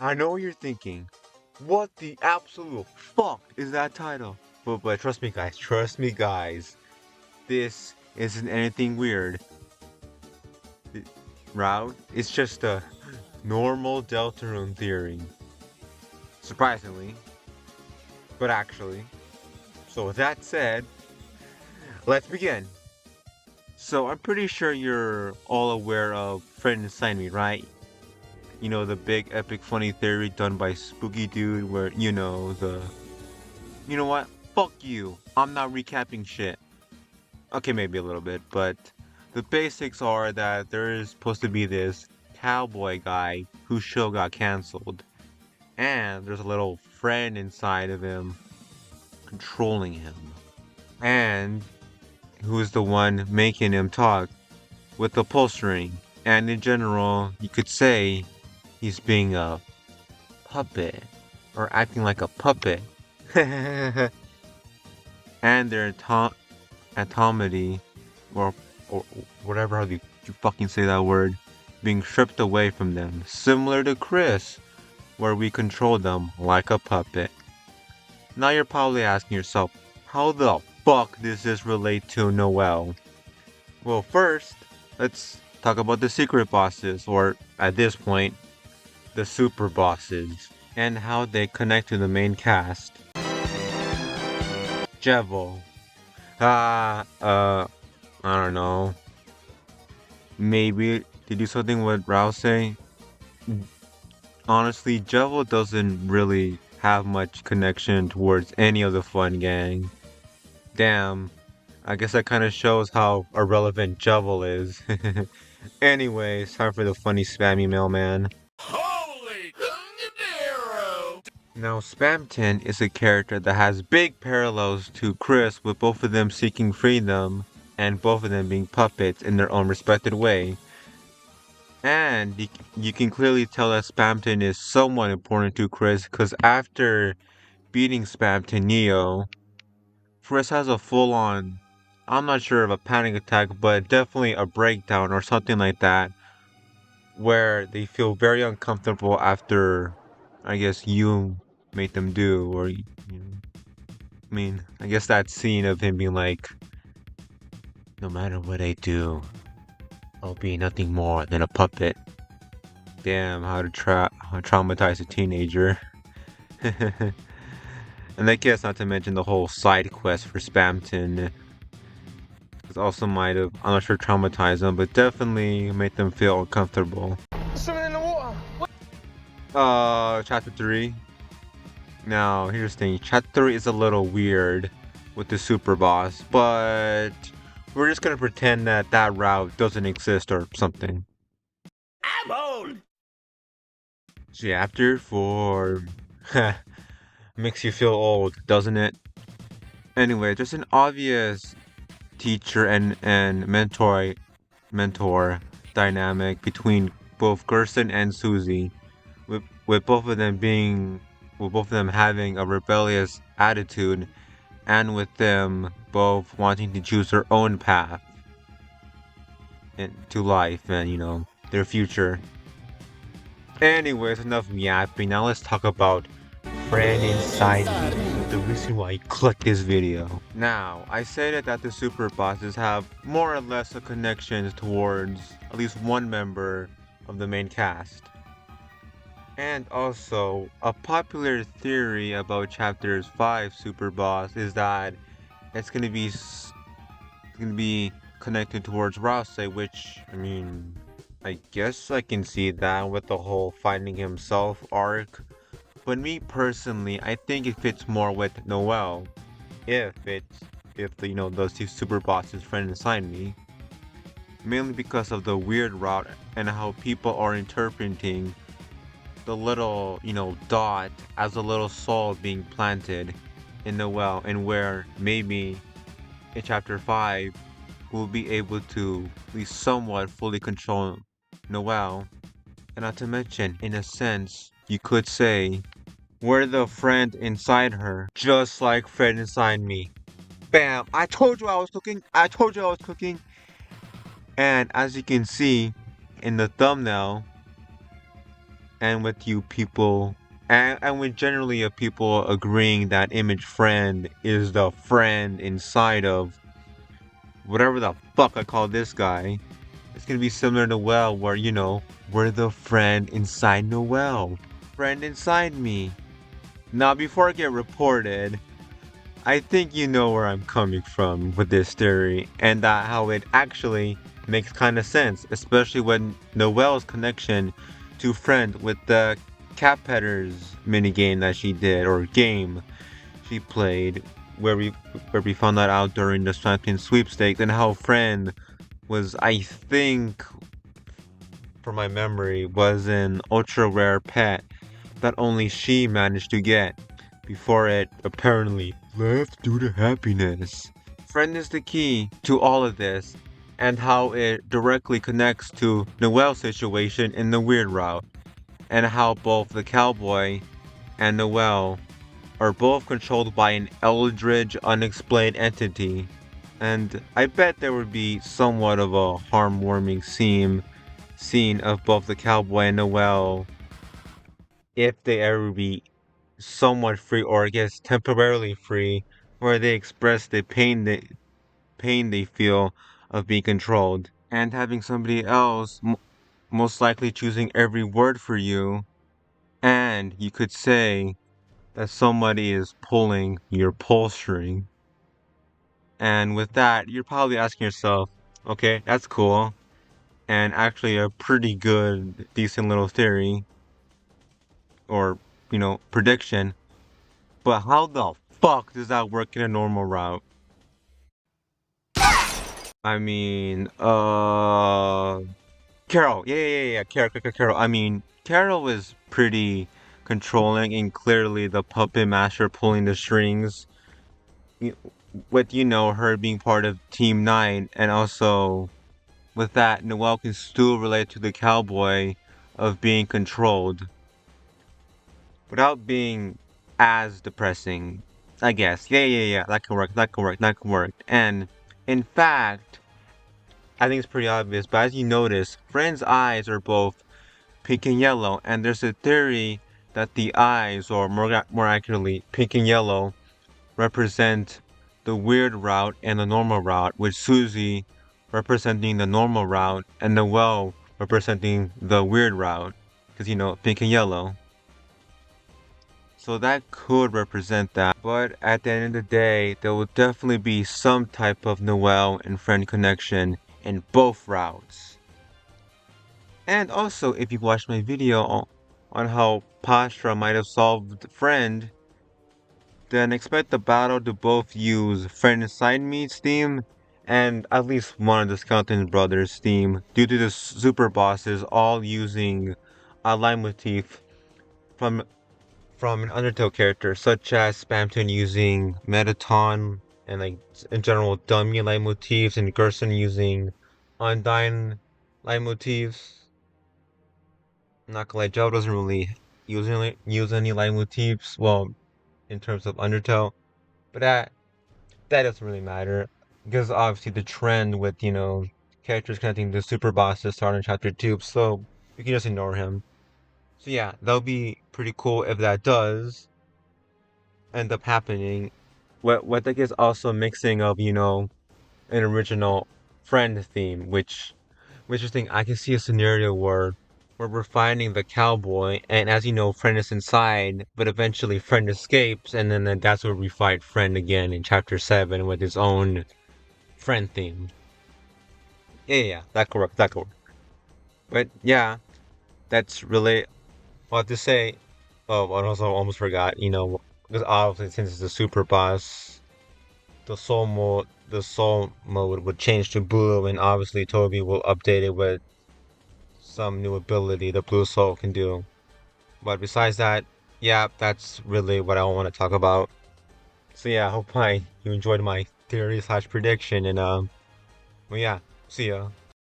I know what you're thinking. What the absolute fuck is that title? But trust me guys, this isn't anything weird. Th- Route, it's just a normal Deltarune theory. Surprisingly, but actually. So with that said, let's begin. So I'm pretty sure you're all aware of Friend Inside Me, right? You know, the big epic funny theory done by Spooky Dude where, you know what? Fuck you. I'm not recapping shit. Okay, maybe a little bit, but the basics are that there is supposed to be this cowboy guy whose show got canceled. And there's a little friend inside of him controlling him. And who's the one making him talk with the pulse ring. And in general, you could say he's being a puppet or acting like a puppet. And their atomity or or whatever how you fucking say that word being stripped away from them, similar to Chris, where we control them like a puppet. Now you're probably asking yourself, how the fuck does this relate to Noelle? Well, first, let's talk about the secret bosses, or at this point, the super bosses, and how they connect to the main cast. Jevel. Ah, I don't know. Maybe to do something with Rouse. Honestly, Jevel doesn't really have much connection towards any of the fun gang. Damn, I guess that kind of shows how irrelevant Jevel is. Anyways, time for the funny spammy mailman. Holy Hero! Now, Spamton is a character that has big parallels to Chris, with both of them seeking freedom and both of them being puppets in their own respected way. And you can clearly tell that Spamton is somewhat important to Chris because after beating Spamton Neo, Chris has a full on, I'm not sure of a panic attack, but definitely a breakdown or something like that, where they feel very uncomfortable after, I guess, you made them do, or, I mean, I guess that scene of him being like, no matter what I do, I'll be nothing more than a puppet. Damn, how traumatize a teenager. And I guess not to mention the whole side quest for Spamton. It also might have, I'm not sure, traumatized them, but definitely made them feel uncomfortable. Swimming in the water. Chapter 3. Now, here's the thing. Chapter 3 is a little weird with the super boss, but we're just gonna pretend that that route doesn't exist or something. I'm old. Chapter 4. Makes you feel old, doesn't it? Anyway, there's an obvious teacher and mentor dynamic between both Gerson and Susie, with both of them being with both of them having a rebellious attitude and with them both wanting to choose their own path to life and their future. Anyways, enough yapping. Now let's talk about Friend Inside Me, the reason why I clicked this video. Now, I said that the super bosses have more or less a connection towards at least one member of the main cast. And also, a popular theory about chapters 5 super boss is that it's gonna be connected towards Rouse, which, I mean, I guess I can see that with the whole finding himself arc. But me personally, I think it fits more with Noelle. If the those two super bosses friend inside me. Mainly because of the weird route and how people are interpreting the little, dot as a little soul being planted in Noelle, and where maybe in chapter 5 we'll be able to at least somewhat fully control Noelle. And not to mention, in a sense, you could say we're the friend inside her, just like Fred inside me. Bam! I told you I was cooking. I told you I was cooking. And as you can see in the thumbnail and with you people, and with generally a people agreeing that image friend is the friend inside of whatever the fuck I call this guy. It's gonna be similar to Noelle, where, we're the friend inside Noelle. Friend inside me. Now, before I get reported, I think you know where I'm coming from with this theory, and that how it actually makes kind of sense, especially when Noelle's connection to Friend with the Cat Petters minigame that she did, or game she played, where we found that out during the Champion sweepstakes, and how Friend was, I think, from my memory, was an ultra rare pet that only she managed to get before it apparently left due to happiness. Friend is the key to all of this, and how it directly connects to Noelle's situation in the weird route, and how both the cowboy and Noelle are both controlled by an eldritch, unexplained entity. And I bet there would be somewhat of a heartwarming scene of both the cowboy and Noelle if they ever be somewhat free, or I guess temporarily free, where they express the pain they feel of being controlled, and having somebody else most likely choosing every word for you, and you could say that somebody is pulling your pull string. And with that, you're probably asking yourself, okay, that's cool, and actually a pretty good, decent little theory, or, prediction, but how the fuck does that work in a normal route? I mean, Carol. Yeah. Carol. I mean, Carol is pretty controlling and clearly the puppet master pulling the strings. Y- With, her being part of Team 9, and also with that, Noelle can still relate to the cowboy of being controlled without being as depressing, I guess. Yeah. That can work. And in fact, I think it's pretty obvious, but as you notice, Friend's eyes are both pink and yellow, and there's a theory that the eyes, or more accurately, pink and yellow, represent the weird route and the normal route, with Susie representing the normal route and Noelle representing the weird route, because, pink and yellow. So that could represent that, but at the end of the day, there will definitely be some type of Noelle and Friend connection in both routes. And also, if you watched my video on how Pastra might have solved Friend, then expect the battle to both use Friend Inside Me's theme and at least one of the Skeleton Brothers' theme, due to the super bosses all using a leitmotif from an Undertale character, such as Spamton using Metaton and, like, in general dummy leitmotifs, and Gerson using Undyne leitmotifs. I'm not gonna lie, Joe doesn't really use any leitmotifs, well, in terms of Undertale, but that doesn't really matter, because obviously the trend with, characters connecting to super bosses started in chapter 2, so we can just ignore him. So yeah, that'll be pretty cool if that does end up happening. What that is also a mixing of, an original Friend theme, which is thing I can see a scenario where we're finding the cowboy, and as you know, Friend is inside, but eventually Friend escapes, and then that's where we fight Friend again in chapter 7 with his own Friend theme. Yeah, that could work. But yeah, that's really all to say. Oh, I also almost forgot, because obviously since it's a super boss, the soul mode would change to blue, and obviously Toby will update it with some new ability the blue soul can do. But besides that, yeah, that's really what I want to talk about. So yeah, I hope you enjoyed my theory slash prediction, and well, yeah, see ya.